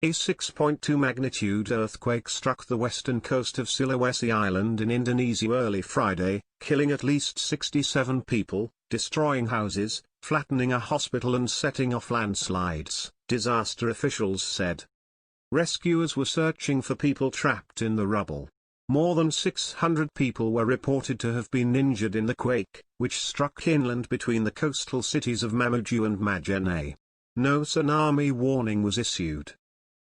A 6.2 magnitude earthquake struck the western coast of Sulawesi Island in Indonesia early Friday, killing at least 67 people, destroying houses, flattening a hospital and setting off landslides, disaster officials said. Rescuers were searching for people trapped in the rubble. More than 600 people were reported to have been injured in the quake, which struck inland between the coastal cities of Mamuju and Majene. No tsunami warning was issued.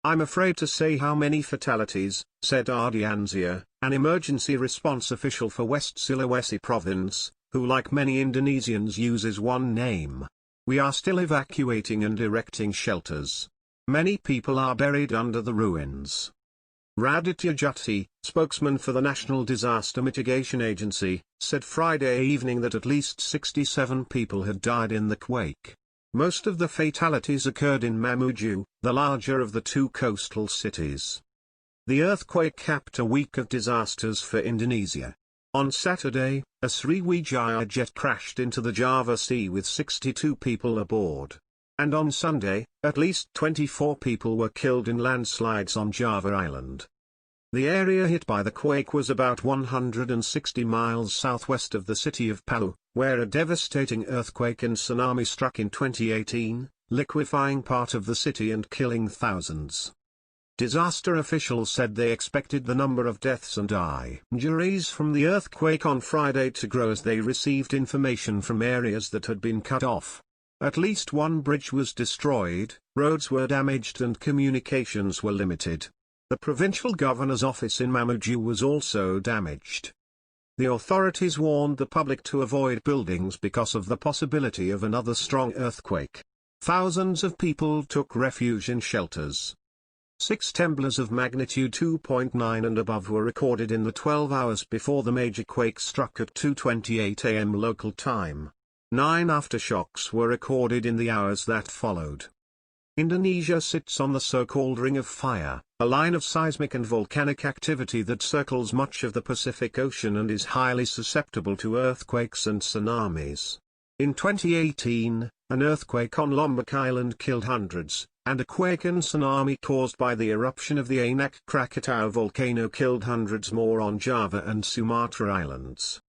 "I'm afraid to say how many fatalities," said Ardiansyah, an emergency response official for West Sulawesi province, who like many Indonesians uses one name. "We are still evacuating and erecting shelters. Many people are buried under the ruins." Raditya Jati, spokesman for the National Disaster Mitigation Agency, said Friday evening that at least 67 people had died in the quake. Most of the fatalities occurred in Mamuju, the larger of the two coastal cities. The earthquake capped a week of disasters for Indonesia. On Saturday, a Sriwijaya jet crashed into the Java Sea with 62 people aboard. And on Sunday, at least 24 people were killed in landslides on Java Island. The area hit by the quake was about 160 miles southwest of the city of Palu, where a devastating earthquake and tsunami struck in 2018, liquefying part of the city and killing thousands. Disaster officials said they expected the number of deaths and injuries from the earthquake on Friday to grow as they received information from areas that had been cut off. At least one bridge was destroyed, roads were damaged and communications were limited. The provincial governor's office in Mamuju was also damaged. The authorities warned the public to avoid buildings because of the possibility of another strong earthquake. Thousands of people took refuge in shelters. 6 tremblers of magnitude 2.9 and above were recorded in the 12 hours before the major quake struck at 2:28 a.m. local time. 9 aftershocks were recorded in the hours that followed. Indonesia sits on the so-called Ring of Fire, a line of seismic and volcanic activity that circles much of the Pacific Ocean and is highly susceptible to earthquakes and tsunamis. In 2018, an earthquake on Lombok Island killed hundreds, and a quake and tsunami caused by the eruption of the Anak Krakatau volcano killed hundreds more on Java and Sumatra Islands.